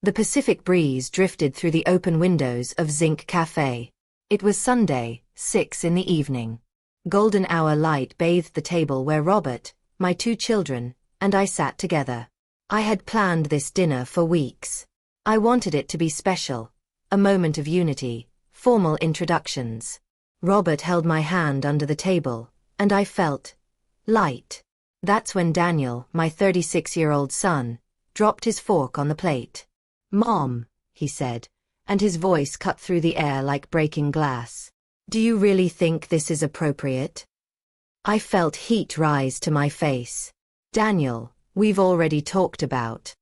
The Pacific breeze drifted through the open windows of Zinc Cafe. It was Sunday, 6 in the evening. Golden hour light bathed the table where Robert, my 2 children, and I sat together. I had planned this dinner for weeks. I wanted it to be special, a moment of unity, formal introductions. Robert held my hand under the table, and I felt light. That's when Daniel, my 36-year-old son, dropped his fork on the plate. "Mom," he said, and his voice cut through the air like breaking glass. "Do you really think this is appropriate?" I felt heat rise to my face. "Daniel, we've already talked about."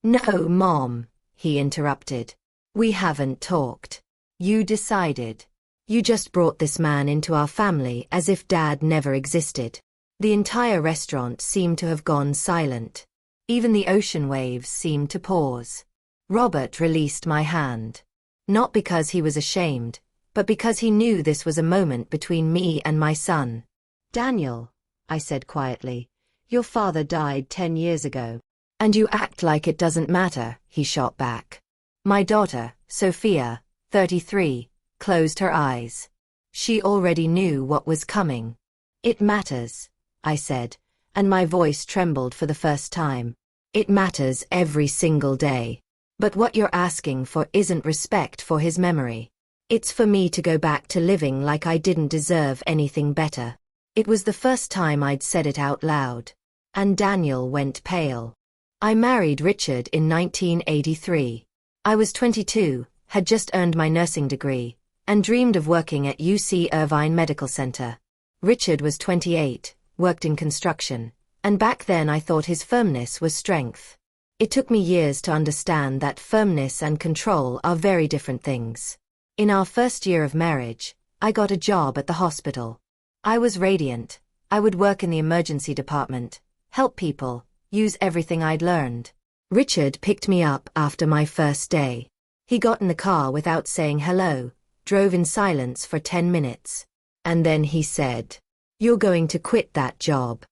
"No, Mom," he interrupted. "We haven't talked. You decided. You just brought this man into our family as if Dad never existed." The entire restaurant seemed to have gone silent. Even the ocean waves seemed to pause. Robert released my hand. Not because he was ashamed, but because he knew this was a moment between me and my son. "Daniel," I said quietly, "your father died 10 years ago. And you act like it doesn't matter," he shot back. My daughter, Sophia, 33, closed her eyes. She already knew what was coming. "It matters," I said, and my voice trembled for the first time. "It matters every single day. But what you're asking for isn't respect for his memory. It's for me to go back to living like I didn't deserve anything better." It was the first time I'd said it out loud. And Daniel went pale. I married Richard in 1983. I was 22, had just earned my nursing degree, and dreamed of working at UC Irvine Medical Center. Richard was 28, worked in construction, and back then I thought his firmness was strength. It took me years to understand that firmness and control are very different things. In our first year of marriage, I got a job at the hospital. I was radiant. I would work in the emergency department, help people, use everything I'd learned. Richard picked me up after my first day. He got in the car without saying hello, drove in silence for 10 minutes. And then he said, "You're going to quit that job."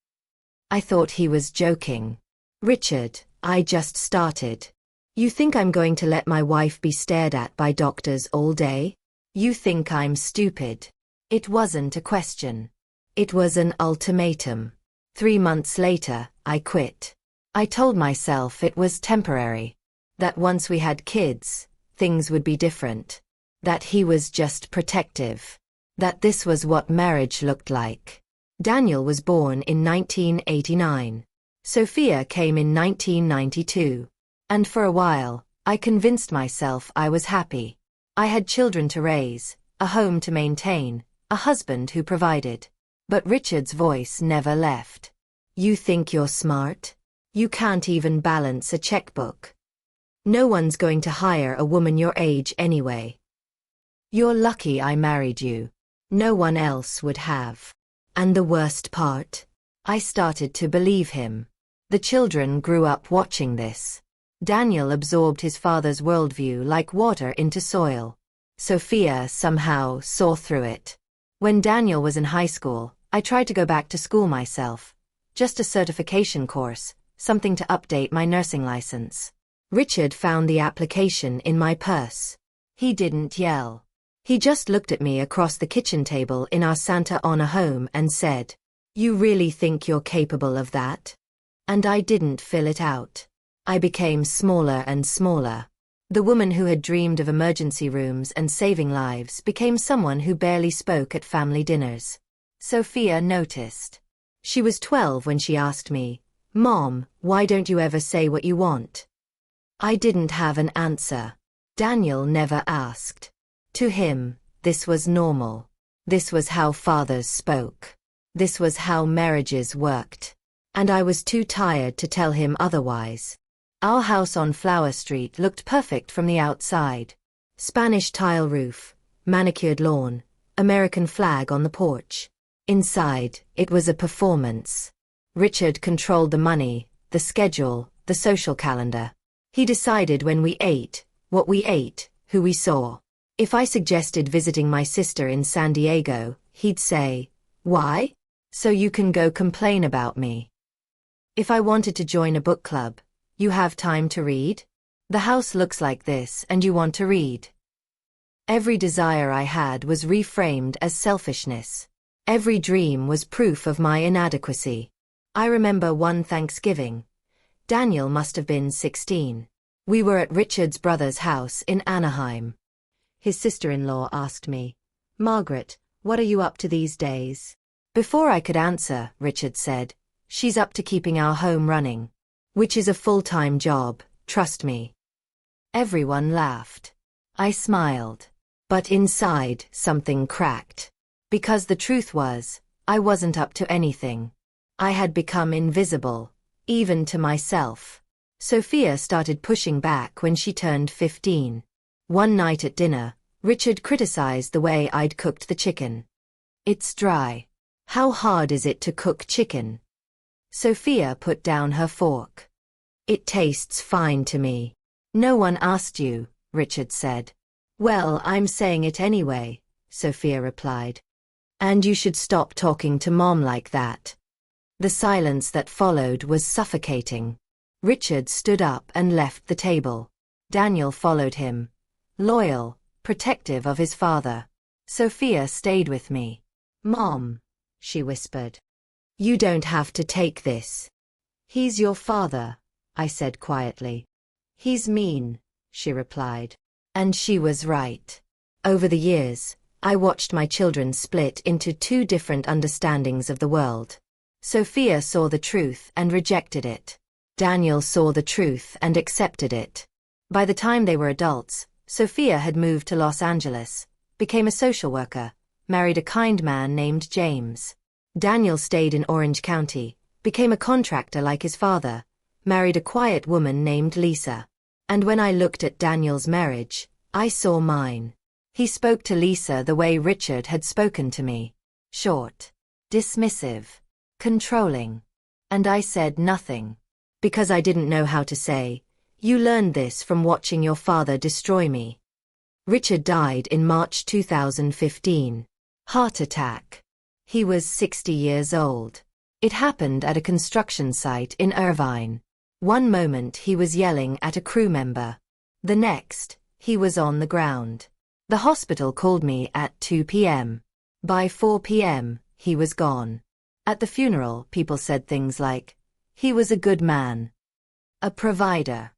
I thought he was joking. "Richard, I just started. You think I'm going to let my wife be stared at by doctors all day? You think I'm stupid." It wasn't a question. It was an ultimatum. 3 months later, I quit. I told myself it was temporary. That once we had kids, things would be different. That he was just protective. That this was what marriage looked like. Daniel was born in 1989. Sophia came in 1992. And for a while, I convinced myself I was happy. I had children to raise, a home to maintain, a husband who provided. But Richard's voice never left. "You think you're smart? You can't even balance a checkbook. No one's going to hire a woman your age anyway. You're lucky I married you. No one else would have." And the worst part? I started to believe him. The children grew up watching this. Daniel absorbed his father's worldview like water into soil. Sophia somehow saw through it. When Daniel was in high school, I tried to go back to school myself. Just a certification course, something to update my nursing license. Richard found the application in my purse. He didn't yell. He just looked at me across the kitchen table in our Santa Ana home and said, "You really think you're capable of that?" And I didn't fill it out. I became smaller and smaller. The woman who had dreamed of emergency rooms and saving lives became someone who barely spoke at family dinners. Sophia noticed. She was 12 when she asked me, "Mom, why don't you ever say what you want?" I didn't have an answer. Daniel never asked. To him, this was normal. This was how fathers spoke. This was how marriages worked. And I was too tired to tell him otherwise. Our house on Flower Street looked perfect from the outside. Spanish tile roof, manicured lawn, American flag on the porch. Inside, it was a performance. Richard controlled the money, the schedule, the social calendar. He decided when we ate, what we ate, who we saw. If I suggested visiting my sister in San Diego, he'd say, "Why? So you can go complain about me." If I wanted to join a book club, "You have time to read?" The house looks like this and you want to read. Every desire I had was reframed as selfishness. Every dream was proof of my inadequacy. I remember one Thanksgiving. Daniel must have been 16. We were at Richard's brother's house in Anaheim. His sister-in-law asked me, "Margaret, what are you up to these days?" Before I could answer, Richard said, "She's up to keeping our home running. Which is a full-time job, trust me." Everyone laughed. I smiled. But inside, something cracked. Because the truth was, I wasn't up to anything. I had become invisible, even to myself. Sophia started pushing back when she turned 15. One night at dinner, Richard criticized the way I'd cooked the chicken. "It's dry. How hard is it to cook chicken?" Sophia put down her fork. "It tastes fine to me." "No one asked you," Richard said. "Well, I'm saying it anyway," Sophia replied. "And you should stop talking to Mom like that." The silence that followed was suffocating. Richard stood up and left the table. Daniel followed him. Loyal, protective of his father. Sophia stayed with me. "Mom," she whispered. "You don't have to take this." "He's your father," I said quietly. "He's mean," she replied. And she was right. Over the years, I watched my children split into two different understandings of the world. Sophia saw the truth and rejected it. Daniel saw the truth and accepted it. By the time they were adults, Sophia had moved to Los Angeles, became a social worker, married a kind man named James. Daniel stayed in Orange County, became a contractor like his father, married a quiet woman named Lisa. And when I looked at Daniel's marriage, I saw mine. He spoke to Lisa the way Richard had spoken to me. Short, dismissive, controlling. And I said nothing. Because I didn't know how to say, "You learned this from watching your father destroy me." Richard died in March 2015. Heart attack. He was 60 years old. It happened at a construction site in Irvine. One moment he was yelling at a crew member. The next, he was on the ground. The hospital called me at 2 p.m. By 4 p.m., he was gone. At the funeral, people said things like, "He was a good man. A provider.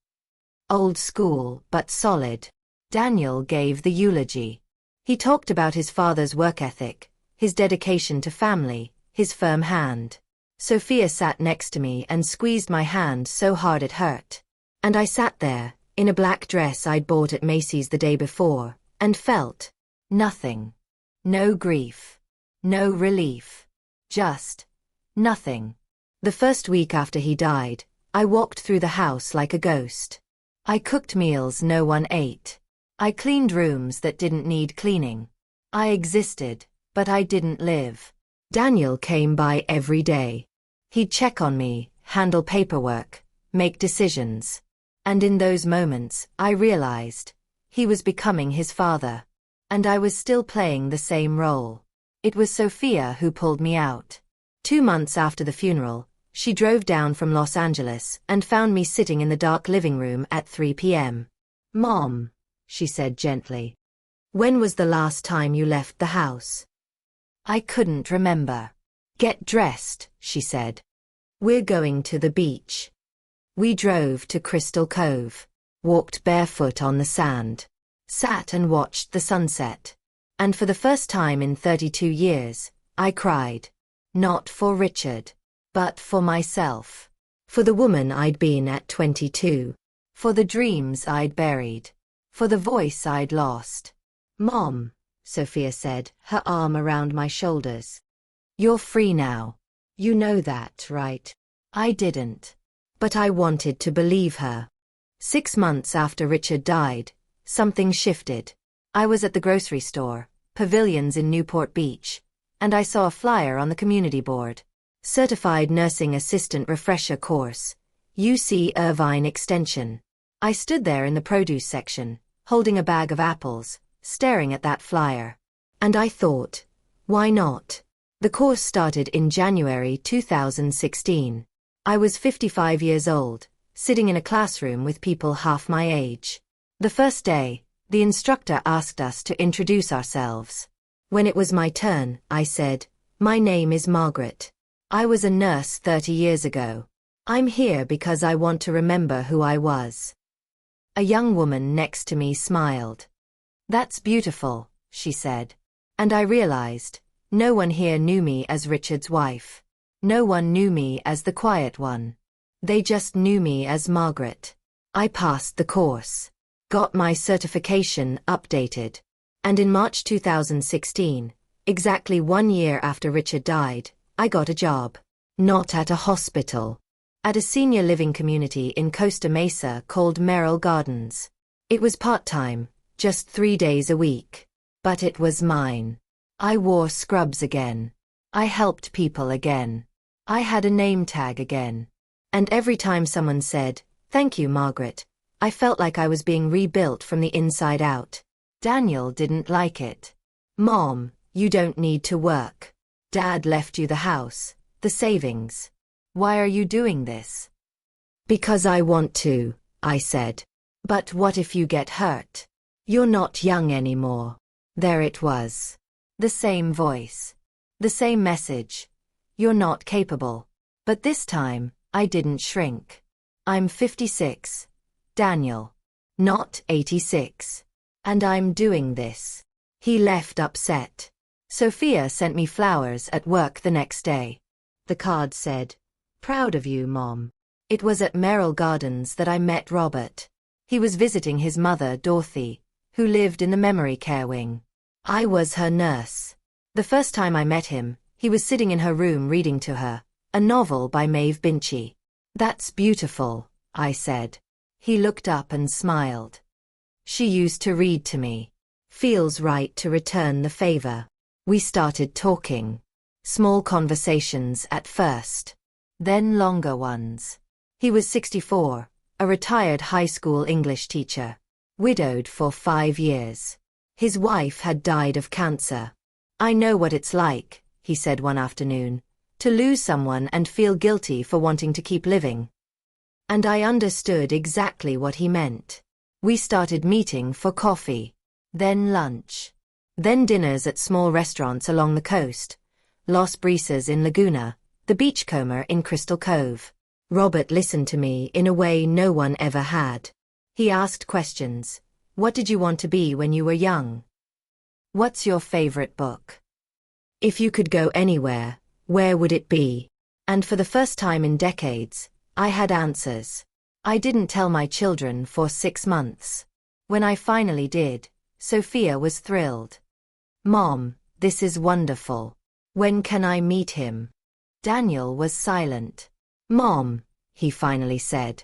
Old school, but solid." Daniel gave the eulogy. He talked about his father's work ethic, his dedication to family, his firm hand. Sophia sat next to me and squeezed my hand so hard it hurt. And I sat there, in a black dress I'd bought at Macy's the day before, and felt nothing. No grief. No relief. Just nothing. The first week after he died, I walked through the house like a ghost. I cooked meals no one ate. I cleaned rooms that didn't need cleaning. I existed, but I didn't live. Daniel came by every day. He'd check on me, handle paperwork, make decisions. And in those moments, I realized he was becoming his father. And I was still playing the same role. It was Sophia who pulled me out. 2 months after the funeral, she drove down from Los Angeles and found me sitting in the dark living room at 3 p.m. "Mom," she said gently. "When was the last time you left the house?" I couldn't remember. "Get dressed," she said. "We're going to the beach." We drove to Crystal Cove, walked barefoot on the sand, sat and watched the sunset. And for the first time in 32 years, I cried. Not for Richard, but for myself. For the woman I'd been at 22. For the dreams I'd buried. For the voice I'd lost. "Mom," Sophia said, her arm around my shoulders. "You're free now. You know that, right?" I didn't. But I wanted to believe her. 6 months after Richard died, something shifted. I was at the grocery store, Pavilions in Newport Beach, and I saw a flyer on the community board. Certified Nursing Assistant Refresher Course, UC Irvine Extension. I stood there in the produce section, holding a bag of apples, staring at that flyer. And I thought, why not? The course started in January 2016. I was 55 years old, sitting in a classroom with people half my age. The first day, the instructor asked us to introduce ourselves. When it was my turn, I said, "My name is Margaret. I was a nurse 30 years ago. I'm here because I want to remember who I was." A young woman next to me smiled. "That's beautiful," she said. And I realized, no one here knew me as Richard's wife. No one knew me as the quiet one. They just knew me as Margaret. I passed the course, got my certification updated, and in March 2016, exactly 1 year after Richard died, I got a job. Not at a hospital. At a senior living community in Costa Mesa called Merrill Gardens. It was part-time, just 3 days a week. But it was mine. I wore scrubs again. I helped people again. I had a name tag again. And every time someone said, "Thank you, Margaret," I felt like I was being rebuilt from the inside out. Daniel didn't like it. "Mom, you don't need to work. Dad left you the house, the savings. Why are you doing this?" "Because I want to," I said. "But what if you get hurt? You're not young anymore." There it was. The same voice. The same message. "You're not capable." But this time, I didn't shrink. "I'm 56, Daniel. Not 86. And I'm doing this." He left upset. Sophia sent me flowers at work the next day. The card said, "Proud of you, Mom." It was at Merrill Gardens that I met Robert. He was visiting his mother, Dorothy, who lived in the memory care wing. I was her nurse. The first time I met him, he was sitting in her room reading to her, a novel by Maeve Binchy. "That's beautiful," I said. He looked up and smiled. "She used to read to me. Feels right to return the favor." We started talking. Small conversations at first. Then longer ones. He was 64, a retired high school English teacher. Widowed for 5 years. His wife had died of cancer. "I know what it's like," he said one afternoon, "to lose someone and feel guilty for wanting to keep living." And I understood exactly what he meant. We started meeting for coffee. Then lunch. Then dinners at small restaurants along the coast. Los Brisas in Laguna, the Beachcomber in Crystal Cove. Robert listened to me in a way no one ever had. He asked questions. "What did you want to be when you were young? What's your favorite book? If you could go anywhere, where would it be?" And for the first time in decades, I had answers. I didn't tell my children for 6 months. When I finally did, Sophia was thrilled. "Mom, this is wonderful. When can I meet him?" Daniel was silent. "Mom," he finally said.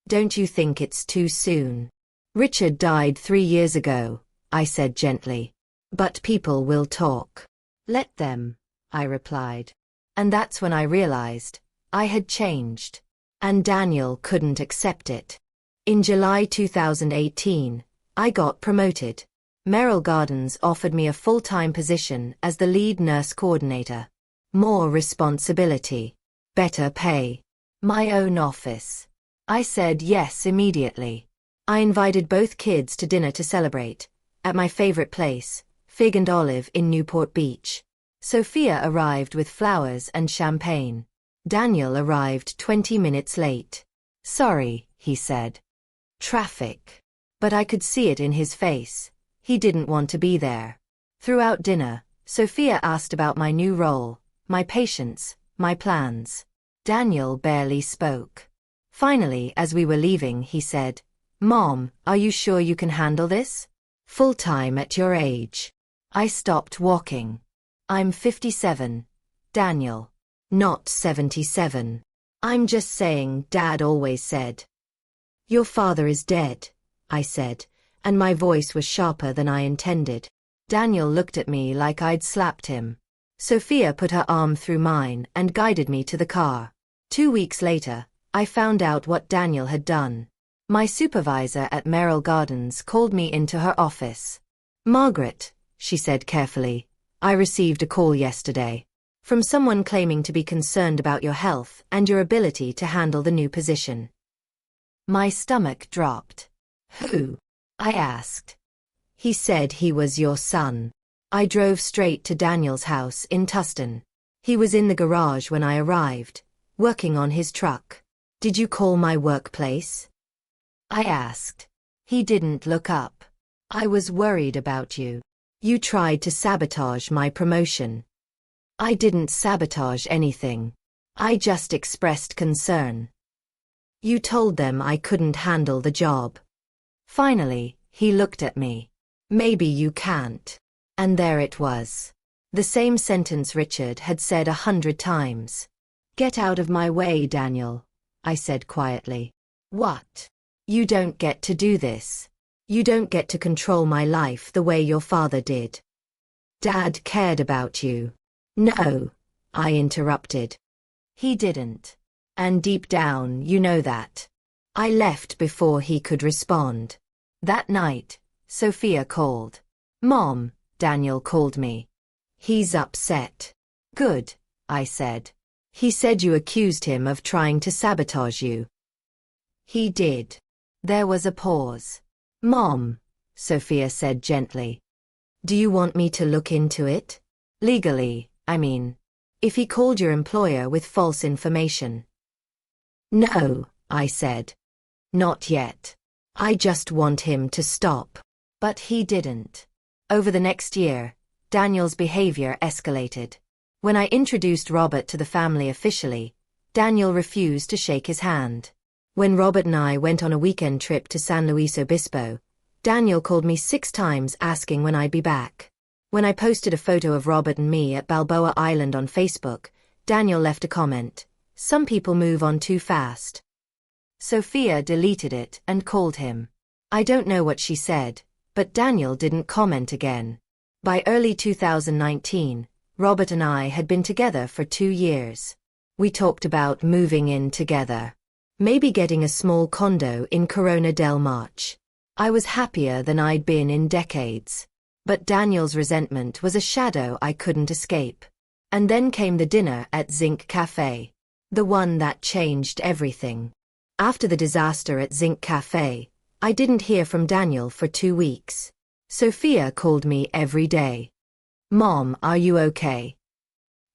"Don't you think it's too soon? Richard died 3 years ago," I said gently. "But people will talk." "Let them," I replied. And that's when I realized I had changed. And Daniel couldn't accept it. In July 2018, I got promoted. Merrill Gardens offered me a full-time position as the lead nurse coordinator. More responsibility. Better pay. My own office. I said yes immediately. I invited both kids to dinner to celebrate, at my favorite place, Fig and Olive in Newport Beach. Sophia arrived with flowers and champagne. Daniel arrived 20 minutes late. "Sorry," he said. "Traffic." But I could see it in his face. He didn't want to be there. Throughout dinner, Sophia asked about my new role, my patients, my plans. Daniel barely spoke. Finally, as we were leaving, he said, "Mom, are you sure you can handle this? Full-time at your age." I stopped walking. "I'm 57, Daniel. Not 77. I'm just saying, Dad always said." "Your father is dead," I said, and my voice was sharper than I intended. Daniel looked at me like I'd slapped him. Sophia put her arm through mine and guided me to the car. 2 weeks later, I found out what Daniel had done. My supervisor at Merrill Gardens called me into her office. "Margaret," she said carefully, "I received a call yesterday from someone claiming to be concerned about your health and your ability to handle the new position. My stomach dropped. Who? I asked. He said he was your son. I drove straight to Daniel's house in Tustin. He was in the garage when I arrived, working on his truck. Did you call my workplace? I asked. He didn't look up. I was worried about you. You tried to sabotage my promotion. I didn't sabotage anything. I just expressed concern. You told them I couldn't handle the job. Finally, he looked at me. Maybe you can't. And there it was. The same sentence Richard had said 100 times. Get out of my way, Daniel, I said quietly. What? You don't get to do this. You don't get to control my life the way your father did. Dad cared about you. No, I interrupted. He didn't. And deep down, you know that. I left before he could respond. That night, Sophia called. Mom, Daniel called me. He's upset. Good, I said. He said you accused him of trying to sabotage you. He did. There was a pause. Mom, Sophia said gently. Do you want me to look into it? Legally, I mean. If he called your employer with false information. No, I said. Not yet. I just want him to stop. But he didn't. Over the next year, Daniel's behavior escalated. When I introduced Robert to the family officially, Daniel refused to shake his hand. When Robert and I went on a weekend trip to San Luis Obispo, Daniel called me 6 times asking when I'd be back. When I posted a photo of Robert and me at Balboa Island on Facebook, Daniel left a comment. Some people move on too fast. Sophia deleted it and called him. I don't know what she said, but Daniel didn't comment again. By early 2019, Robert and I had been together for 2 years. We talked about moving in together. Maybe getting a small condo in Corona del Marche. I was happier than I'd been in decades. But Daniel's resentment was a shadow I couldn't escape. And then came the dinner at Zinc Cafe. The one that changed everything. After the disaster at Zinc Cafe, I didn't hear from Daniel for 2 weeks. Sophia called me every day. Mom, are you okay?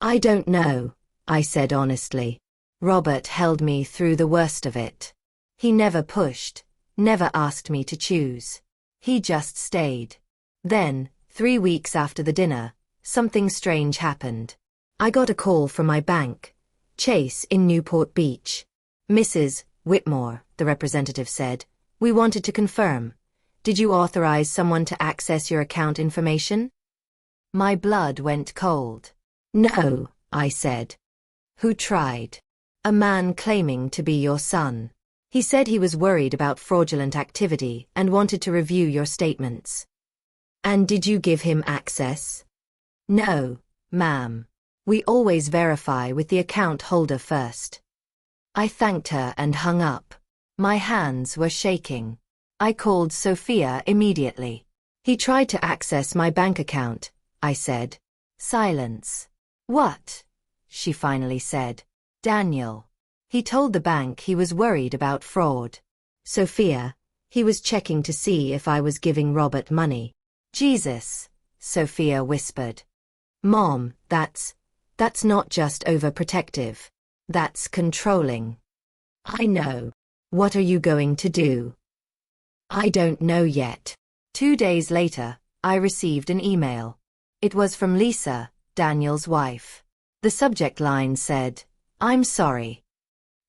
I don't know, I said honestly. Robert held me through the worst of it. He never pushed, never asked me to choose. He just stayed. Then, 3 weeks after the dinner, something strange happened. I got a call from my bank, Chase in Newport Beach. Mrs. Whitmore, the representative said, we wanted to confirm. Did you authorize someone to access your account information? My blood went cold. No, I said. Who tried? A man claiming to be your son. He said he was worried about fraudulent activity and wanted to review your statements. And did you give him access? No, ma'am. We always verify with the account holder first. I thanked her and hung up. My hands were shaking. I called Sophia immediately. He tried to access my bank account, I said. Silence. What? She finally said. Daniel. He told the bank he was worried about fraud. Sophia. He was checking to see if I was giving Robert money. Jesus, Sophia whispered. Mom, that's not just overprotective. That's controlling. I know. What are you going to do? I don't know yet. 2 days later, I received an email. It was from Lisa, Daniel's wife. The subject line said, I'm sorry.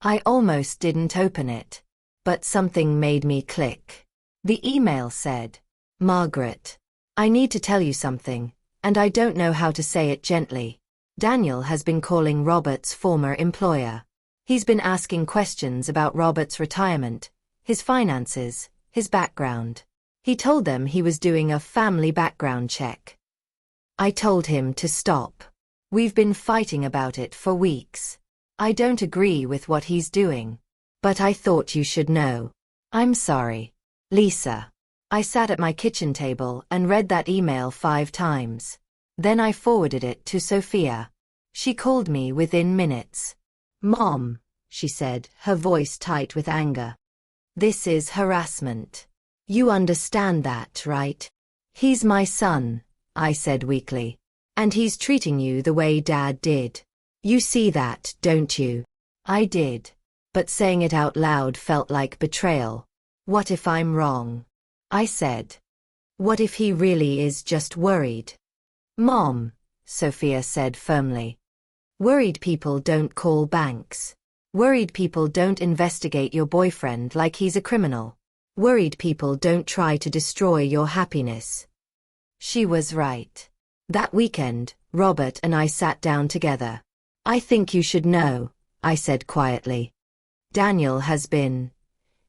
I almost didn't open it. But something made me click. The email said, Margaret, I need to tell you something, and I don't know how to say it gently. Daniel has been calling Robert's former employer. He's been asking questions about Robert's retirement, his finances, his background. He told them he was doing a family background check. I told him to stop. We've been fighting about it for weeks. I don't agree with what he's doing. But I thought you should know. I'm sorry. Lisa. I sat at my kitchen table and read that email 5 times. Then I forwarded it to Sophia. She called me within minutes. Mom, she said, her voice tight with anger. This is harassment. You understand that, right? He's my son, I said weakly. And he's treating you the way Dad did. You see that, don't you? I did. But saying it out loud felt like betrayal. What if I'm wrong? I said. What if he really is just worried? Mom, Sophia said firmly. Worried people don't call banks. Worried people don't investigate your boyfriend like he's a criminal. Worried people don't try to destroy your happiness. She was right. That weekend, Robert and I sat down together. I think you should know, I said quietly. Daniel has been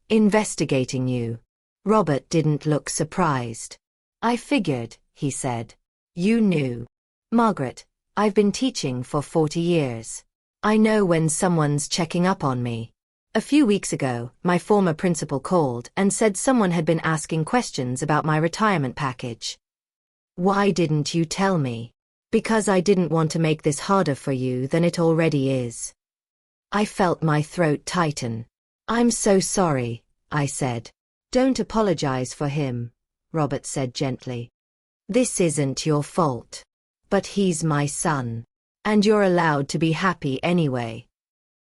investigating you. Robert didn't look surprised. I figured, he said. You knew. Margaret, I've been teaching for 40 years. I know when someone's checking up on me. A few weeks ago, my former principal called and said someone had been asking questions about my retirement package. Why didn't you tell me? Because I didn't want to make this harder for you than it already is. I felt my throat tighten. I'm so sorry, I said. Don't apologize for him, Robert said gently. This isn't your fault. But he's my son. And you're allowed to be happy anyway.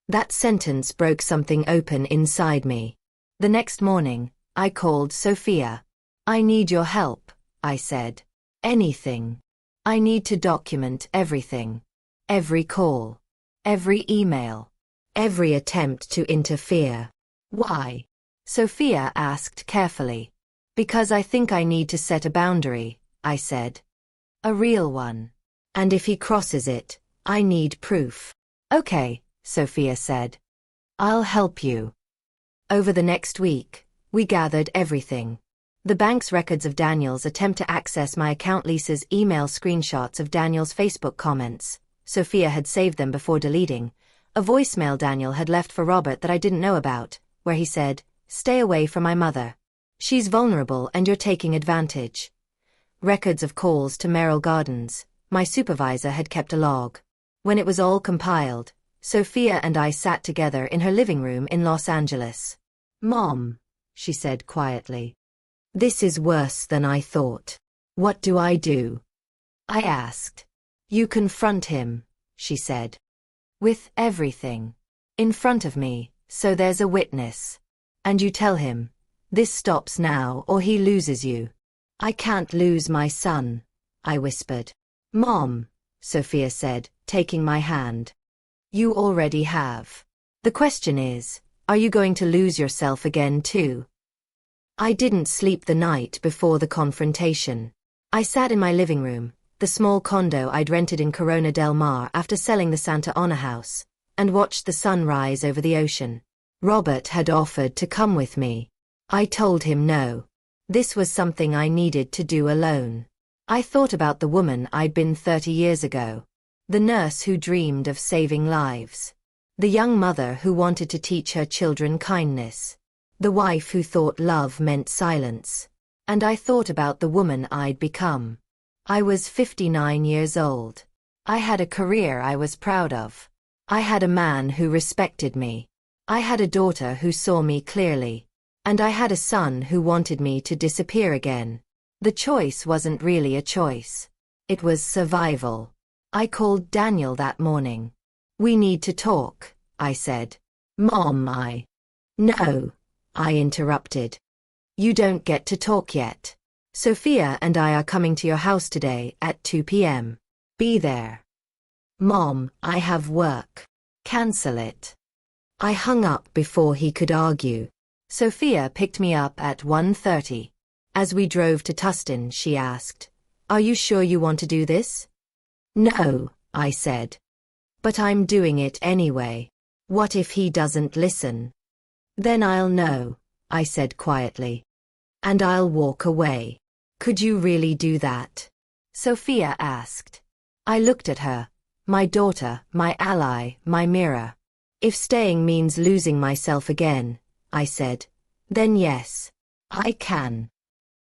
That sentence broke something open inside me. The next morning, I called Sophia. I need your help, I said. Anything. I need to document everything. Every call. Every email. Every attempt to interfere. Why? Sophia asked carefully. Because I think I need to set a boundary, I said. A real one. And if he crosses it, I need proof. Okay, Sophia said. I'll help you. Over the next week, we gathered everything. The bank's records of Daniel's attempt to access my account, Lisa's email, screenshots of Daniel's Facebook comments. Sophia had saved them before deleting. A voicemail Daniel had left for Robert that I didn't know about, where he said, "Stay away from my mother. She's vulnerable and you're taking advantage." Records of calls to Merrill Gardens. My supervisor had kept a log. When it was all compiled, Sophia and I sat together in her living room in Los Angeles. Mom, she said quietly. This is worse than I thought. What do I do? I asked. You confront him, she said. With everything. In front of me, so there's a witness. And you tell him, this stops now or he loses you. I can't lose my son, I whispered. Mom, Sophia said, taking my hand. You already have. The question is, are you going to lose yourself again too? I didn't sleep the night before the confrontation. I sat in my living room, the small condo I'd rented in Corona del Mar after selling the Santa Ana house, and watched the sun rise over the ocean. Robert had offered to come with me. I told him no. This was something I needed to do alone. I thought about the woman I'd been 30 years ago. The nurse who dreamed of saving lives. The young mother who wanted to teach her children kindness. The wife who thought love meant silence. And I thought about the woman I'd become. I was 59 years old. I had a career I was proud of. I had a man who respected me. I had a daughter who saw me clearly. And I had a son who wanted me to disappear again. The choice wasn't really a choice. It was survival. I called Daniel that morning. We need to talk, I said. Mom, No, I interrupted. You don't get to talk yet. Sophia and I are coming to your house today at 2 p.m. Be there. Mom, I have work. Cancel it. I hung up before he could argue. Sophia picked me up at 1:30. As we drove to Tustin, she asked, Are you sure you want to do this? No, I said. But I'm doing it anyway. What if he doesn't listen? Then I'll know, I said quietly. And I'll walk away. Could you really do that? Sophia asked. I looked at her. My daughter, my ally, my mirror. If staying means losing myself again, I said, then yes, I can.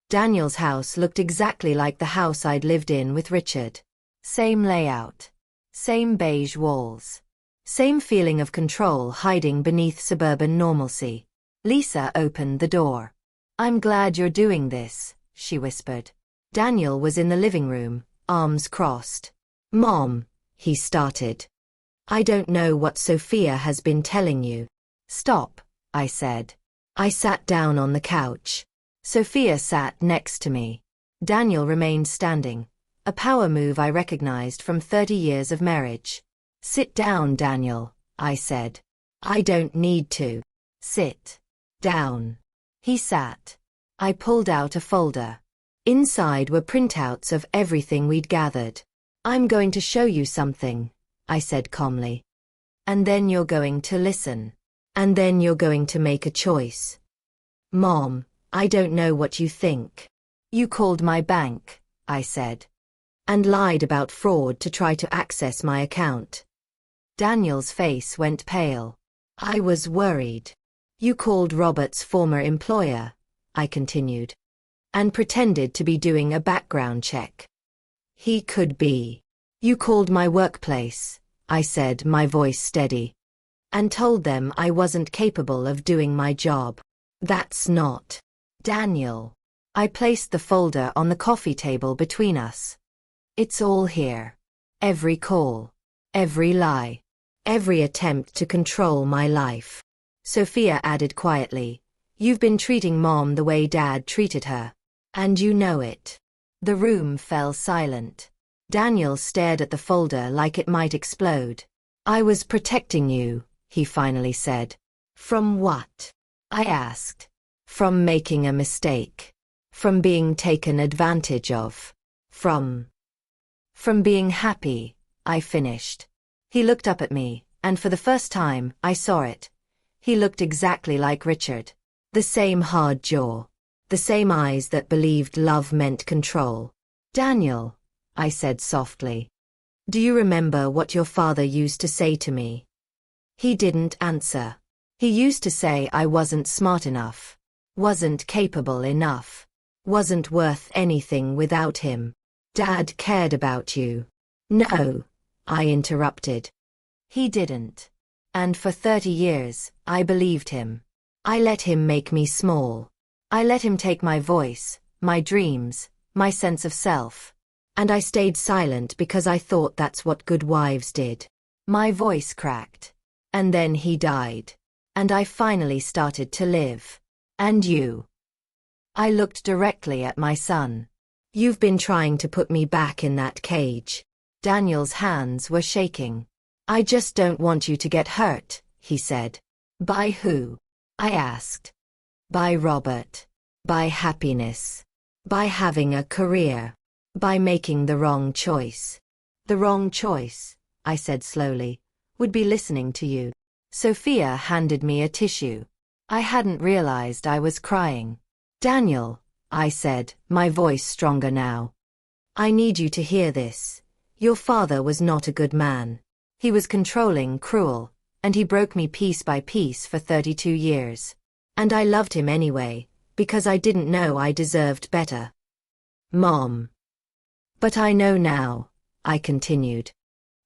Daniel's house looked exactly like the house I'd lived in with Richard. Same layout. Same beige walls. Same feeling of control hiding beneath suburban normalcy. Lisa opened the door. "I'm glad you're doing this," she whispered. Daniel was in the living room, arms crossed. "Mom," he started. "I don't know what Sophia has been telling you." "Stop," I said. I sat down on the couch. Sophia sat next to me. Daniel remained standing, a power move I recognized from 30 years of marriage. "Sit down, Daniel," I said. "I don't need to." "Sit down." He sat. I pulled out a folder. Inside were printouts of everything we'd gathered. "I'm going to show you something," I said calmly. "And then you're going to listen. And then you're going to make a choice." "Mom, I don't know what you think." "You called my bank," I said, "and lied about fraud to try to access my account." Daniel's face went pale. "I was worried." "You called Robert's former employer," I continued, "and pretended to be doing a background check. He could be." "You called my workplace," I said, my voice steady, "and told them I wasn't capable of doing my job." "That's not." "Daniel." I placed the folder on the coffee table between us. "It's all here. Every call. Every lie. Every attempt to control my life." Sophia added quietly, "You've been treating Mom the way Dad treated her. And you know it." The room fell silent. Daniel stared at the folder like it might explode. "I was protecting you," he finally said. "From what?" I asked. "From making a mistake. From being taken advantage of. From being happy," I finished. He looked up at me, and for the first time, I saw it. He looked exactly like Richard. The same hard jaw. The same eyes that believed love meant control. "Daniel," I said softly, "do you remember what your father used to say to me?" He didn't answer. He used to say I wasn't smart enough. Wasn't capable enough. Wasn't worth anything without him. "Dad cared about you." "No," I interrupted. "He didn't. And for 30 years, I believed him. I let him make me small. I let him take my voice, my dreams, my sense of self. And I stayed silent because I thought that's what good wives did." My voice cracked. "And then he died. And I finally started to live. And you." I looked directly at my son. "You've been trying to put me back in that cage." Daniel's hands were shaking. "I just don't want you to get hurt," he said. "By who?" I asked. "By Robert. By happiness. By having a career. By making the wrong choice." "The wrong choice," I said slowly, "would be listening to you." Sophia handed me a tissue. I hadn't realized I was crying. "Daniel," I said, my voice stronger now, "I need you to hear this. Your father was not a good man. He was controlling, cruel, and he broke me piece by piece for 32 years. And I loved him anyway, because I didn't know I deserved better." "Mom." "But I know now," I continued.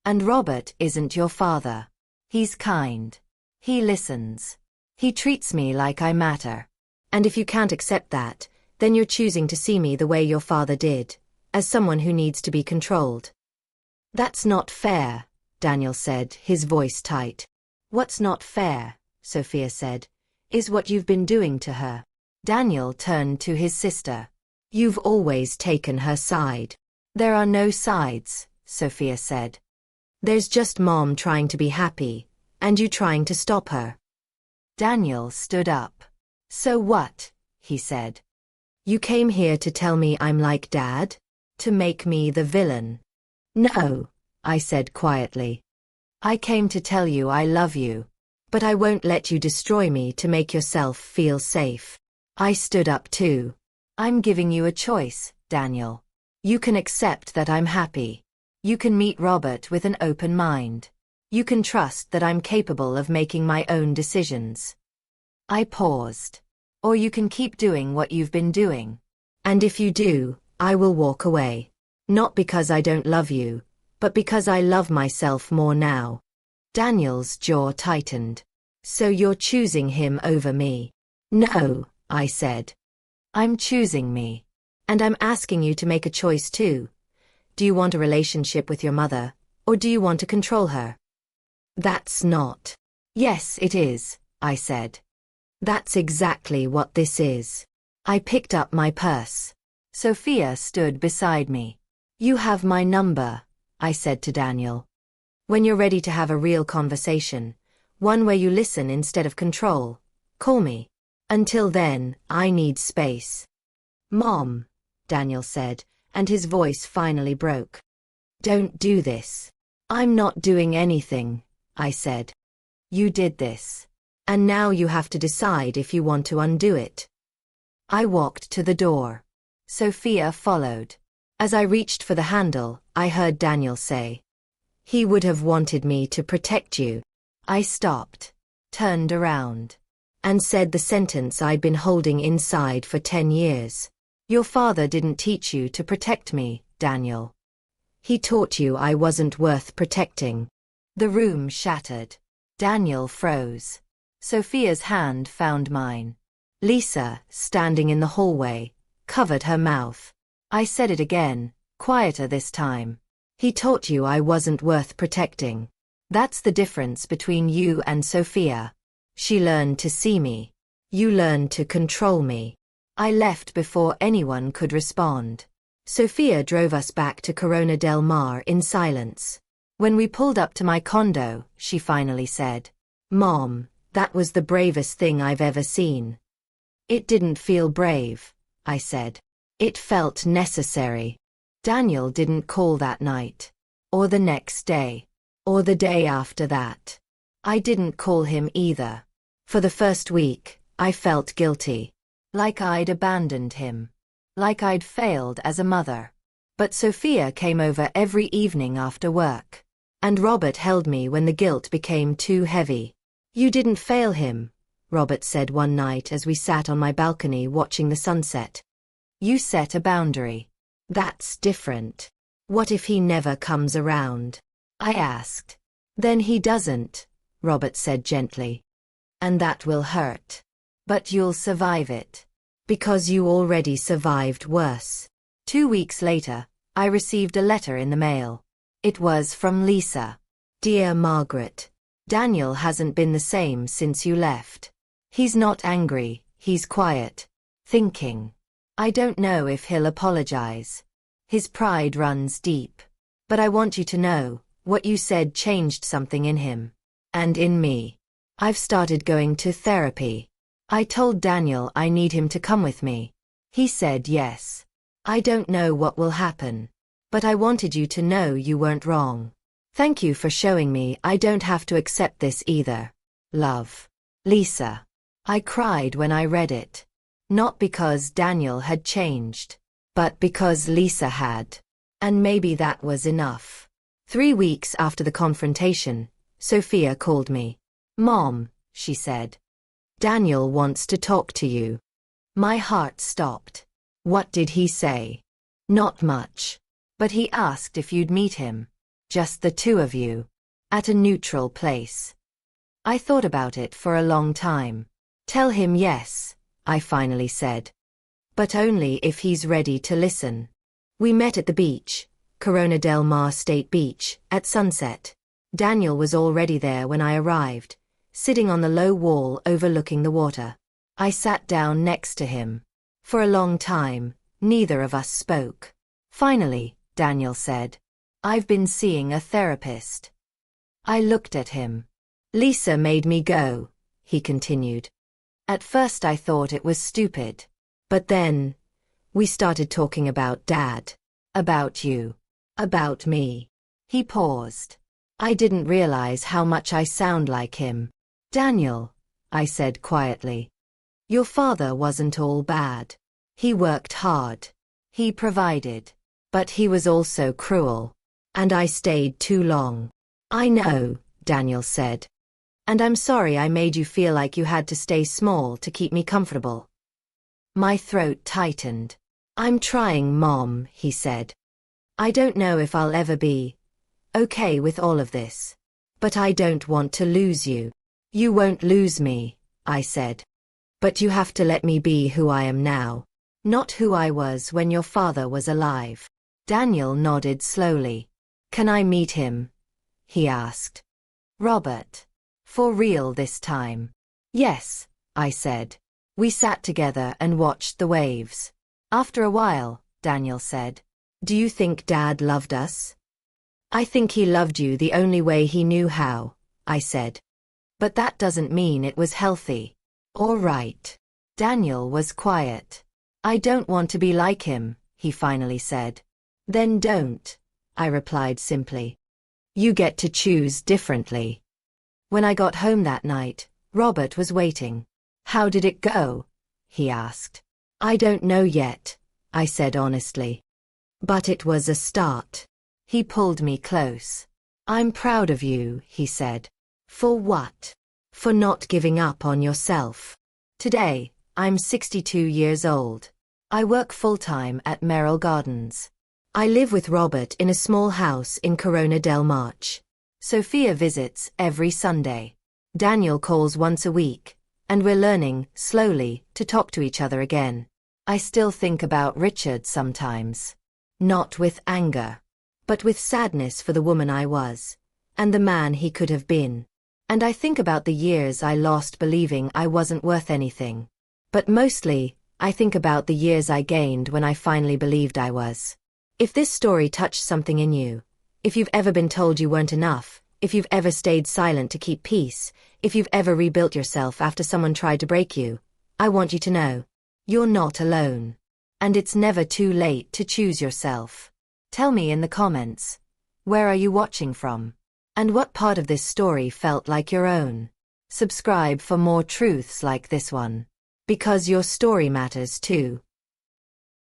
"And Robert isn't your father. He's kind. He listens. He treats me like I matter. And if you can't accept that, then you're choosing to see me the way your father did, as someone who needs to be controlled." "That's not fair," Daniel said, his voice tight. "What's not fair," Sophia said, "is what you've been doing to her." Daniel turned to his sister. "You've always taken her side." "There are no sides," Sophia said. "There's just Mom trying to be happy, and you trying to stop her." Daniel stood up. "So what?" he said. "You came here to tell me I'm like Dad? To make me the villain?" "No," I said quietly. "I came to tell you I love you. But I won't let you destroy me to make yourself feel safe." I stood up too. "I'm giving you a choice, Daniel. You can accept that I'm happy. You can meet Robert with an open mind. You can trust that I'm capable of making my own decisions." I paused. "Or you can keep doing what you've been doing. And if you do, I will walk away. Not because I don't love you, but because I love myself more now." Daniel's jaw tightened. "So you're choosing him over me?" No, I said. I'm choosing me. And I'm asking you to make a choice too. Do you want a relationship with your mother, or do you want to control her? That's not. Yes, it is, I said. That's exactly what this is. I picked up my purse. Sophia stood beside me. You have my number, I said to Daniel. When you're ready to have a real conversation, one where you listen instead of control, call me. Until then, I need space. Mom, Daniel said, and his voice finally broke. Don't do this. I'm not doing anything, I said. You did this. And now you have to decide if you want to undo it. I walked to the door. Sophia followed. As I reached for the handle, I heard Daniel say, "He would have wanted me to protect you." I stopped, turned around, and said the sentence I'd been holding inside for 10 years. Your father didn't teach you to protect me, Daniel. He taught you I wasn't worth protecting. The room shattered. Daniel froze. Sophia's hand found mine. Lisa, standing in the hallway, covered her mouth. I said it again, quieter this time. He taught you I wasn't worth protecting. That's the difference between you and Sophia. She learned to see me. You learned to control me. I left before anyone could respond. Sophia drove us back to Corona del Mar in silence. When we pulled up to my condo, she finally said, "Mom, that was the bravest thing I've ever seen." It didn't feel brave, I said. It felt necessary. Daniel didn't call that night, or the next day, or the day after that. I didn't call him either. For the first week, I felt guilty. Like I'd abandoned him. Like I'd failed as a mother. But Sophia came over every evening after work. And Robert held me when the guilt became too heavy. You didn't fail him, Robert said one night as we sat on my balcony watching the sunset. You set a boundary. That's different. What if he never comes around? I asked. Then he doesn't, Robert said gently. And that will hurt. But you'll survive it. Because you already survived worse. 2 weeks later, I received a letter in the mail. It was from Lisa. Dear Margaret, Daniel hasn't been the same since you left. He's not angry, he's quiet. Thinking. I don't know if he'll apologize. His pride runs deep. But I want you to know, what you said changed something in him. And in me. I've started going to therapy. I told Daniel I need him to come with me. He said yes. I don't know what will happen. But I wanted you to know you weren't wrong. Thank you for showing me I don't have to accept this either. Love. Lisa. I cried when I read it. Not because Daniel had changed, but because Lisa had. And maybe that was enough. 3 weeks after the confrontation, Sophia called me. Mom, she said. Daniel wants to talk to you. My heart stopped. What did he say? Not much. But he asked if you'd meet him. Just the two of you. At a neutral place. I thought about it for a long time. Tell him yes, I finally said. But only if he's ready to listen. We met at the beach, Corona del Mar State Beach, at sunset. Daniel was already there when I arrived, sitting on the low wall overlooking the water. I sat down next to him. For a long time, neither of us spoke. Finally, Daniel said, I've been seeing a therapist. I looked at him. Lisa made me go, he continued. At first I thought it was stupid. But then, we started talking about Dad. About you. About me. He paused. I didn't realize how much I sound like him. Daniel, I said quietly. Your father wasn't all bad. He worked hard. He provided. But he was also cruel. And I stayed too long. I know, Daniel said. And I'm sorry I made you feel like you had to stay small to keep me comfortable. My throat tightened. I'm trying, Mom, he said. I don't know if I'll ever be okay with all of this. But I don't want to lose you. You won't lose me, I said. But you have to let me be who I am now, not who I was when your father was alive. Daniel nodded slowly. Can I meet him? He asked. Robert. For real this time? Yes, I said. We sat together and watched the waves. After a while, Daniel said, do you think Dad loved us? I think he loved you the only way he knew how, I said. But that doesn't mean it was healthy. All right. Daniel was quiet. I don't want to be like him, he finally said. Then don't, I replied simply. You get to choose differently. When I got home that night, Robert was waiting. How did it go? He asked. I don't know yet, I said honestly. But it was a start. He pulled me close. I'm proud of you, he said. For what? For not giving up on yourself. Today, I'm 62 years old. I work full-time at Merrill Gardens. I live with Robert in a small house in Corona del Marche. Sophia visits every Sunday. Daniel calls once a week, and we're learning, slowly, to talk to each other again. I still think about Richard sometimes. Not with anger, but with sadness for the woman I was, and the man he could have been. And I think about the years I lost believing I wasn't worth anything. But mostly, I think about the years I gained when I finally believed I was. If this story touched something in you, if you've ever been told you weren't enough, if you've ever stayed silent to keep peace, if you've ever rebuilt yourself after someone tried to break you, I want you to know, you're not alone. And it's never too late to choose yourself. Tell me in the comments, where are you watching from? And what part of this story felt like your own? Subscribe for more truths like this one. Because your story matters too.